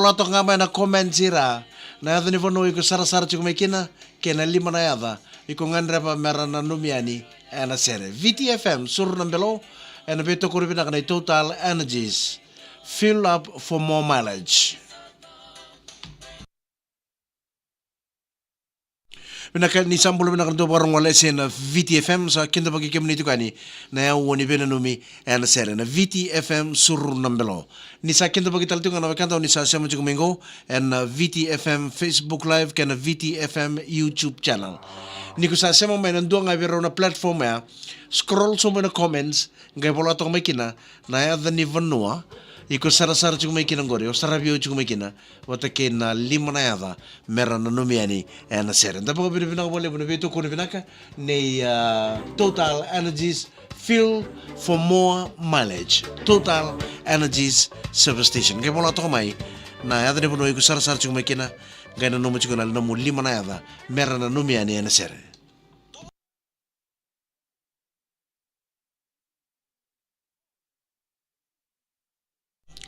bola to nga may na comment sira. Na yata ni vono iko sara-sara chiko mekina. Kena lima na yata. Iko ngandre pa mera na numiani. Ena sere. VitiFM Suru ng Belo. Ena beto kuripina kanay Total Energies. Fill up for more mileage. Pinaka ni sambulo pinaka do barong wala sen VitiFM sa kinda pagi community kani na ya woni bena numi ena sere na VitiFM Suru ng Belo. Ni sa kinda pagi talito nga na kanta ni sa sema chuko mingo en VitiFM Facebook Live kana VitiFM YouTube channel. Ni ko sa sema may nando nga biro na platform ya scroll so na comments ngay bola to may kina na ya the ni vanua iko sara-sara chuko may kinang gore o sarabio chuko may kina wata kena lima na yada mera na numiani ena sere. Dapat ko pinipinaka boleh pinipito ko pinaka ni Total Energies Fuel for More Mileage. Total Energies Service Station. Kaya mula to kamay na yada ni puno iko sara-sara chuko may kina gaya na numu chuko na namu lima na yada mera na numiani ena sere.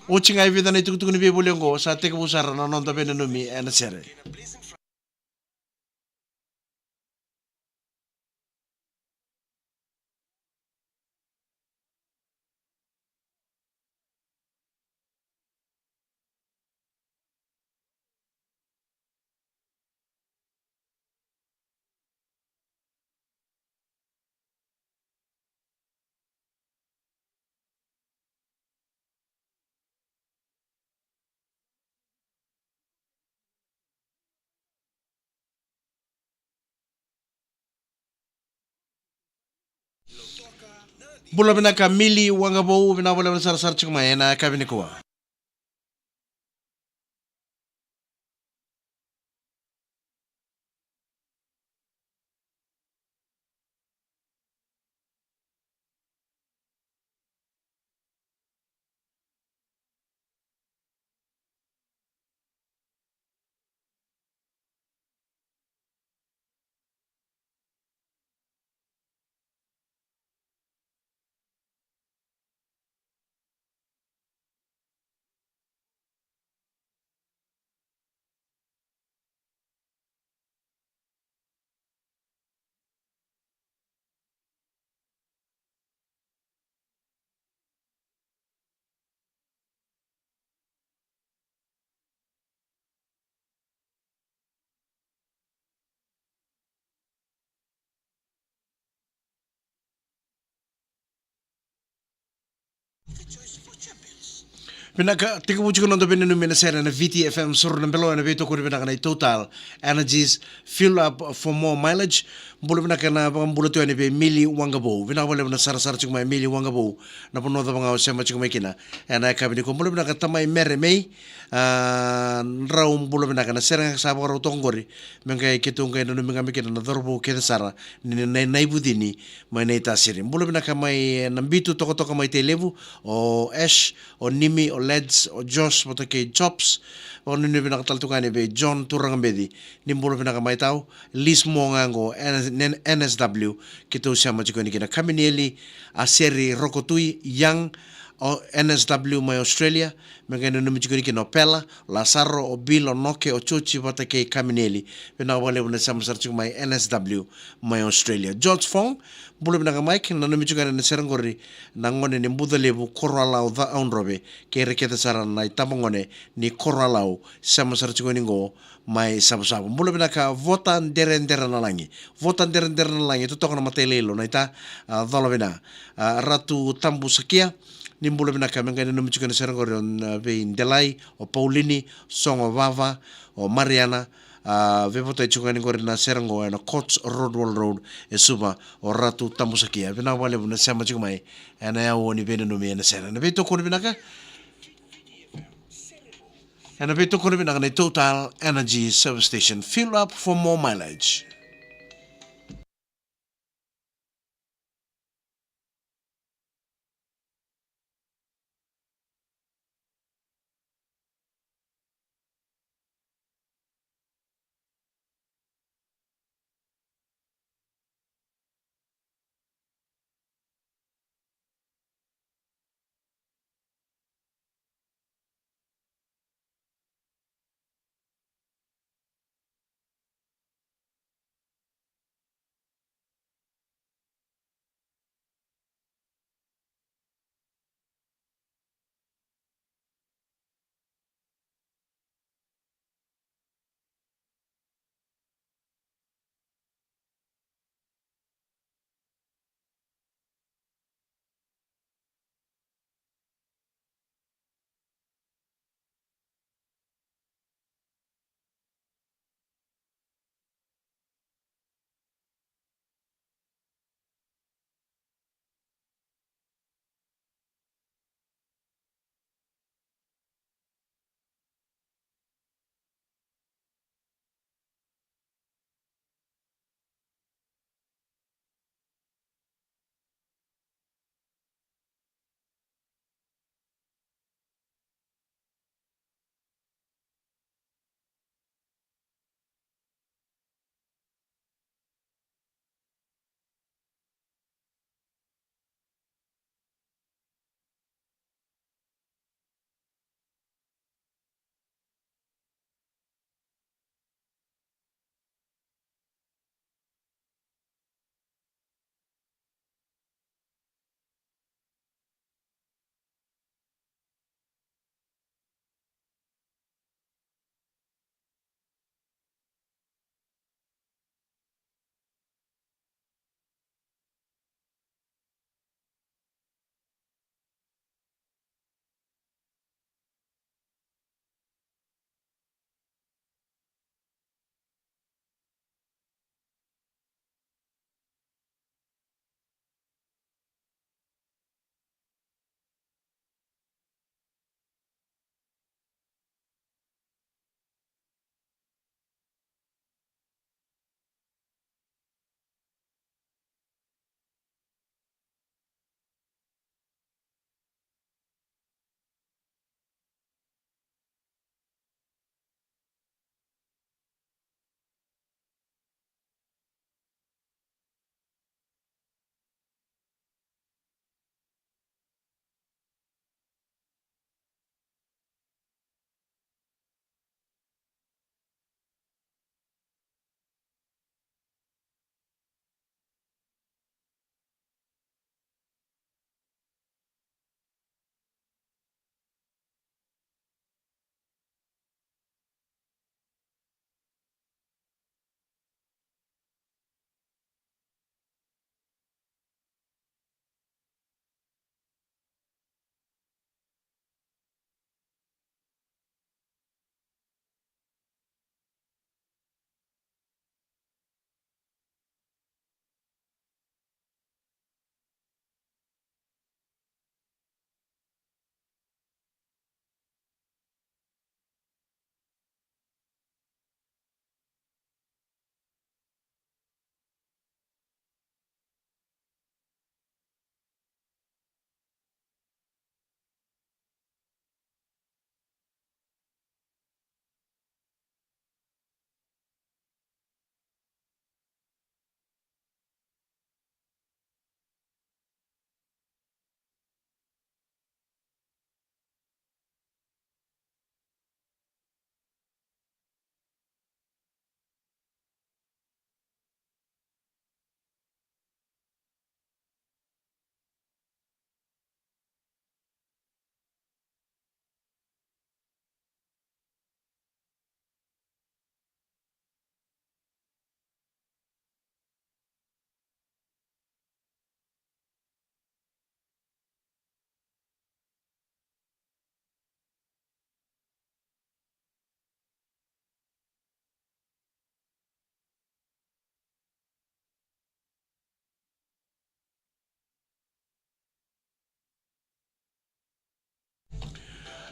Ucing ay vida na itukutuk ni bibulong ko sa teka pusara na nonta penanumi ena sere. Bula binaka mili wangabo binawala na sar-sar chukmay na kabinikuwa. Pinaka tika mo chiko nando pininu mina sera na VitiFM Suru ng Belo na beto ko pinaka na Total Energies Fill Up for More Mileage. Bulu pinaka na bulu tuwa ni pe mili wangabo. Pinaka wala na sara-sara chiko may mili wangabo na puno da mga osema chiko may kina. Na kabini ko bulu pinaka tamay mere may raum bulu pinaka na sera nga sabi ko raw tong gori. Mga kitong kayo nanu mga mikina na dorbo kita sara ni naibudini may naitasirin. Bulu pinaka may nambito toko-toko may televu o ash o nimi o Leds o Josh mo kay Chops o nino pinakataltukan ni be John Turang Bedi nimbulo pinakamaitaw Liz mo nga ngo NSW kito siya machiko ni kina Kamineli a seri Rokotui Yang o NSW may Australia mga nino machiko ni kina Pela Lazaro o Bill o Noke o Chuchi pata kay Kamineli pinakawale mo na siya masarchik may NSW may Australia George Fong bulo pinaka Mike na numi juga na serangori nangone ni mbudalebu koralau da aunrobe ke reketa saran na tamongone ni koralau sama sarchiko ningo mai sabu-sabu bulo pinaka votan deren na langi na langi itu tokona matelelo na ita dolo bina ratu tambu sakia nimbulo pinaka menga numi juga na serangori on be Delay o Paulini Songo Vava o Mariana vevoto chungani gore na serango na Coach Road e suba o ratu tambusakia bina wale na sama chumai ana ya woni bene no me na sera na beto ko bina ka ana beto ko bina na Total Energy Service Station fill up for more mileage.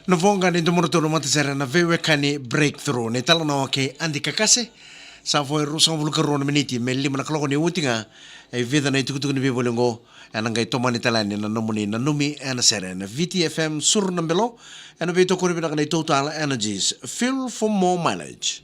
Novonga ni dumurto no matisera na vewe kani breakthrough ne tala no ke andi kakase sa foi rusang vulu karo na miniti me lima na kaloko ni utinga e vida na itukutuku ni bibolengo ana ngai tomani talani na nomuni na numi ana sera na VitiFM Suru na Belo ana beto ko ni na total energies fill for more mileage.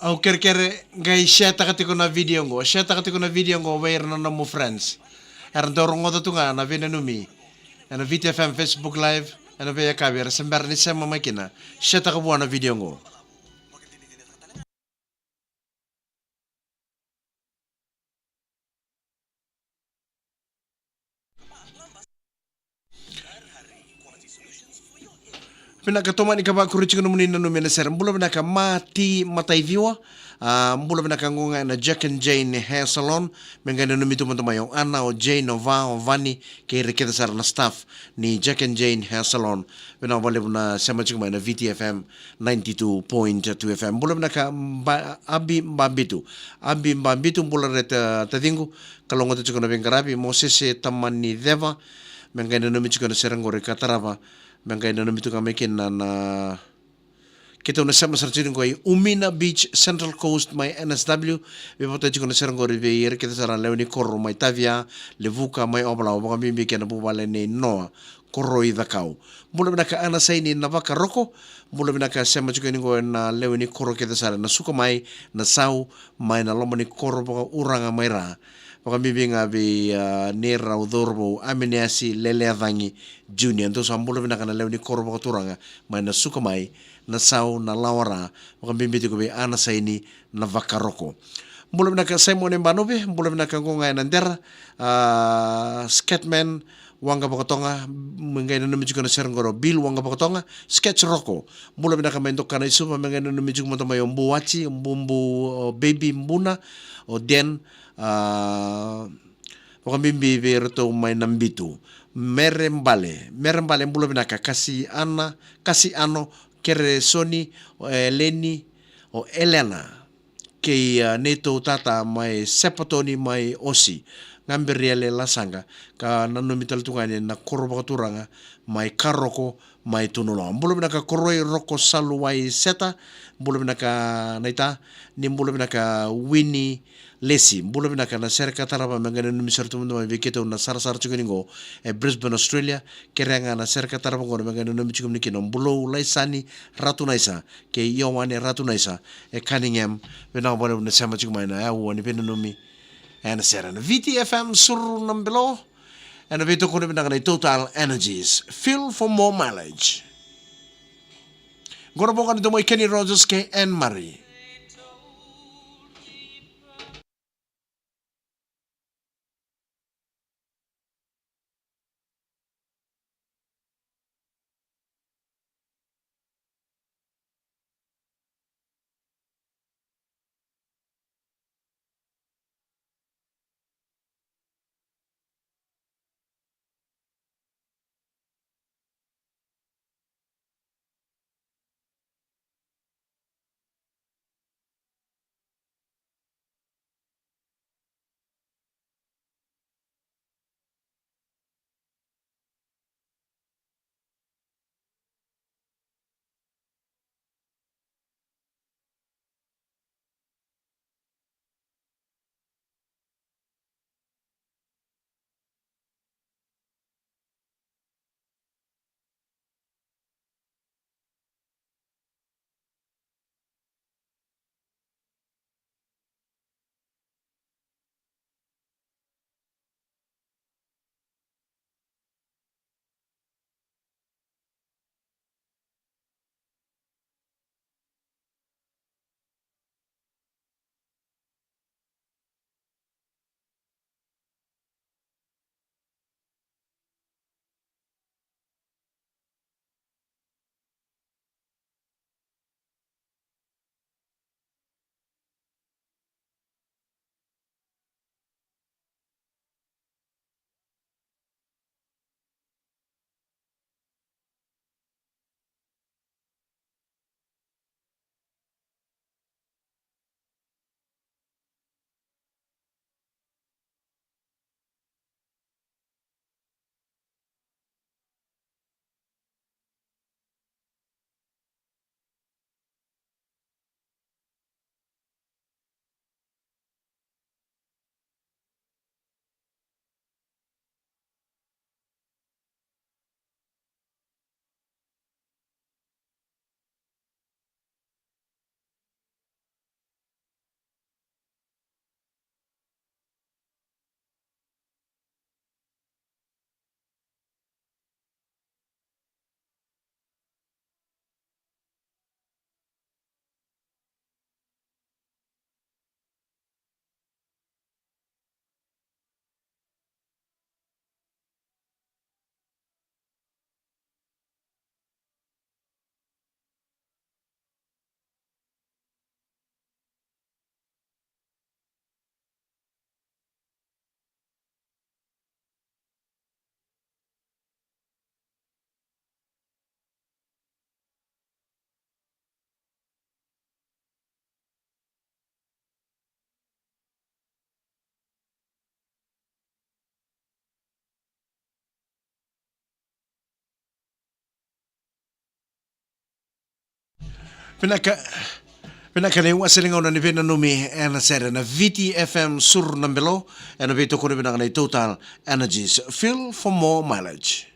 Au kere ngai share takati ko na video ngo share takati ko na video ngo where na mo friends er ndoro ngoto tunga na vina numi ana VitiFM Facebook live ana be kaber sembar ni sama makina share takabo na video ngo. Pinakatoma ni kaba kuri chikono muni nanu mena ser mbula pinaka mati matai viwa mbula pinaka ngunga na Jack and Jane Hair Salon menga nanu mitu mantuma yung ana o Jane o Va o Vani ke reketa sar na staff ni Jack and Jane Hair Salon pina wale na sama chikuma na VitiFM 92.2 FM mbula pinaka abi mbambitu mbula reta tadingu kalongo chikono bengarabi Moses tamani deva menga nanu mitu chikono serangore katarava Mangkay na namito kami na kita na sama sarjinin ko ay Umina Beach Central Coast may NSW bipotaji ko na serang ko rivier kita sa leoni korro may Tavia Levuka may obla o kami bigyan na bubale ni Noah korro idakaw mula na ka anasay ni Navaka Roko mula na ka sama juga ko na leoni korro kita sa na suka may na sau may na lomo ni korro baka urang may ra Pakambibing abi nera udorbo ameniasi lele avangi junior ento sambulo bina kana leuni korbo katuranga mai na sukamai na sau na lawara pakambibiti ko be ana saini na vakaroko mbulo bina ka Simon Mbanobe mbulo bina ka ngonga na ndera skatman wanga bakotonga mengai na numi na serngoro bil wanga bakotonga sketch roko mbulo bina ka mendo kana isu mengai na numi mo tamayo mbuwachi mbumbu baby mbuna o den Pakambimbi verto may nambitu merembale mbulo binaka kasi ano kere Sony o Eleni o Elena kay neto tata may sepatoni may osi ngamberiale lasanga ka nanumital tungane na korba turanga may karoko may tunulo mbulo binaka koroi roko saluwai seta mbulo binaka naita ni mbulo binaka Winnie Lesi mbulo binaka na serka taraba mangana numisar tumundu ma viketo na sar chukuningo Brisbane Australia kerenga na serka taraba ngo mangana numichukum nikino mbulo laisani ratu naisa ke yowane ratu naisa Cunningham bena bole na sama chukumaina ya woni penu numi ana serana VitiFM Suru na Belo ana beto ko binaka na total energies fill for more mileage Gora bokan ito mo Kenny Rogers ke Anne Marie Pinaka Pinakaliw asilingaw na ni Pinanumi and sere na VitiFM Suru ng Belo and nabito ko rin na Total Energies. Feel for more mileage.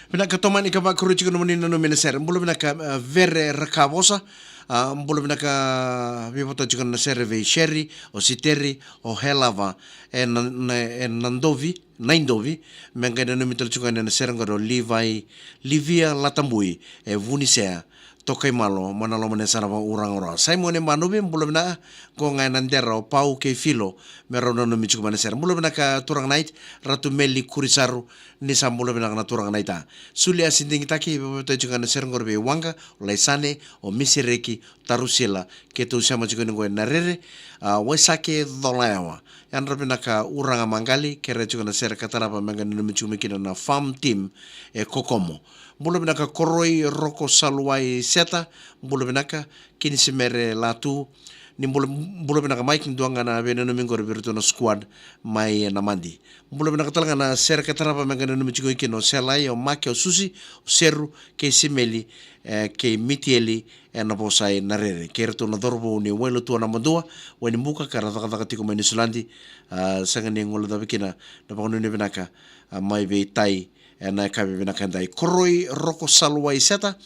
Pinakatoman ikaba kuruchi ko naman nino minaser. Mbulo pinaka vere rakavosa. Mbulo pinaka vivoto chiko na serve sherry o siteri o helava en nandovi naindovi menga na mitol chiko na serangoro livia latambui vunisea tokai malo manalo mane sarava urang ora sai mone manubi mbulo na ko ngai nandera o pau ke filo merono no michu mane ser mbulo na ka turang night ratu meli kurisaru ni sambulo na turang naita sulia sinding taki to chuka na ser ngorbe wanga laisane o misireki tarusila ke tu sama chuka ngo narere wesake dolawa yan rabi na ka urang mangali kere chuka na ser katarapa menga no michu mikina na farm team kokomo mbulo binaka koroi roko saluai seta mbulo binaka kini simere latu ni mbulo binaka mike nduanga na bene no mingor virtu no squad mai na mandi mbulo binaka talanga na ser katarapa menga no michigo ikino selai o make o susi o seru ke simeli ke mitieli na posai na rere kerto na dorbo ni welo tu na mandua weni muka kara taka tiko mai Nisulandi sanga ni ngolo dabikina na pangunu ni binaka mai be tai na kabe binaka ndai koroi roko salwai seta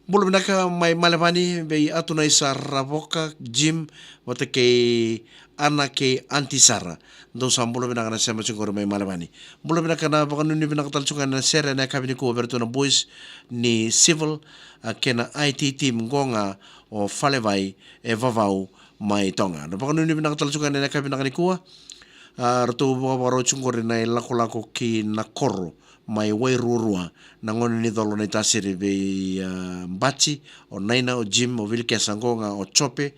bulu binaka mai malevani be atuna isa ravoka gym wata ke ana ke antisara do sambulo binaka na sema chungor mai malevani bulu binaka na bakanu ni binaka talchunga na sere na kabe ni ko berto na boys ni civil kena IT team gonga o falevai vavau mai tonga na bakanu ni binaka talchunga na kabe ni ko rato baro chungor na lako ki na koro mai wairurua na ngone ni dolo nei tasiri be bachi o naina o gym o vilke sangonga o chope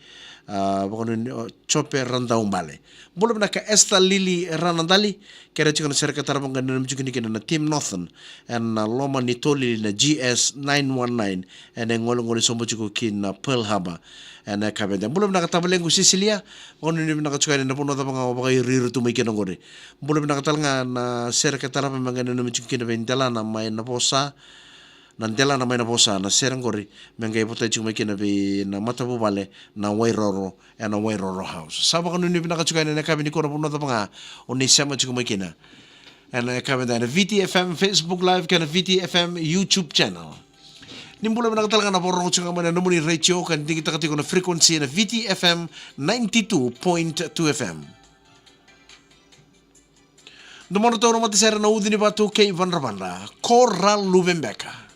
o chope randa umbale bolo na ka esta lili ranandali kera chikona serka tarabanga na mjukini kina na team northern and na loma ni toli na GS 919 and ngolo ngolo sombo chuko kin na Pearl Harbor and na kabenda bolo na katabalengu Sicilia ono ni na kachukani na puno tabanga bagai riru tu mikino ngore bolo na katalanga na serka tarabanga na mjukini bendela na mai na posa nandela na mai na posa na serangori menga ipota chuma kina be na matabu vale na wairoro na wairoro house sabo kanu ni pinaka chuka na kabini ko na puno tabanga oni sama chuma kina na kabenda na VitiFM Facebook live kana VitiFM YouTube channel nimbula na talaga na porong chunga mana numuni ratio kan dingi takati ko na frequency na VitiFM 92.2 FM Dumano to na matisera na udini batu kay Van Rabanda Coral Lubembeka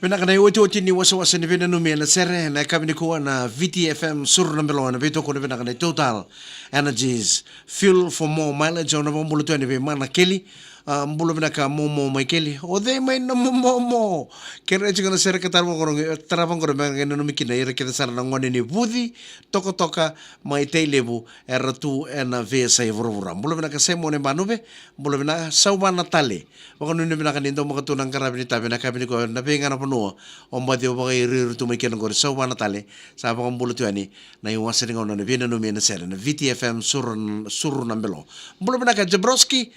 Pinaka na iwati ni wasa ni vina numi na sere na kami ni kuwa na VitiFM Suru na Belo na vito ko na pinaka na Total Energies Fuel for More Mileage o na pambulo tu ni mana keli mbulo pinaka momo may keli o de may na momo kaya ito na sere katarang ko tarapang ko na mga numi kina ira kita sana na ngoni ni budi toka may lebu eratu na vesa ivurura mbulo pinaka semo ni manube mbulo pinaka sawa na tali wako nuni pinaka nindo makatunang karabini tabi na kami ni ko na pinga na no ombadi o bagay riru tu may kinagor sa wana tali sa apang bulo tu ani na iwasan nga na vina no mina sera na VitiFM Suru ng Belo bulo na ka Jabrowski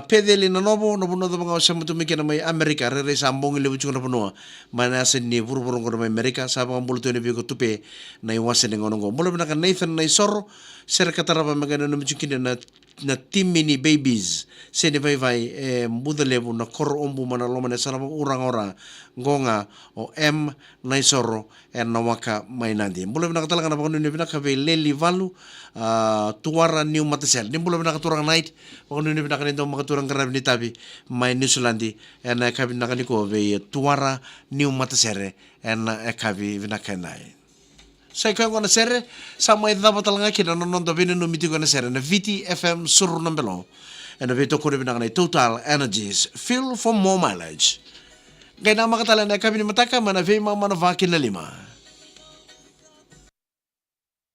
pedeli na nobo no buno do mga osam tu may kinamay Amerika re sa ambong ilebu chung na puno manasin ni burburong ko na may Amerika sa apang bulo tu ani bigo tupe na iwasan nga no bulo na ka Nathan na isoro sera katarapa magana no michukin na team mini babies sini vai budalebu na kor ombu mana loma na sana orang-orang ngonga o naisoro nawaka mainandi mula bina katalaga na pakunu ni bina kabe leli valu tuara new matasel ni mula bina katurang night pakunu ni bina kanito makaturang karab ni tabi may New Zealandi kabe na kaniko be tuara new matasere kabe bina kanay sa ikaw ko na sere, sa may dapat talaga kina nonondo binunumiti ko na sere na VitiFM Suru ng Belo and nabito ko rin na Total Energies Fuel for More Mileage. Kaya na makatala na kami ni Mataka manavay mga manavakin na 5.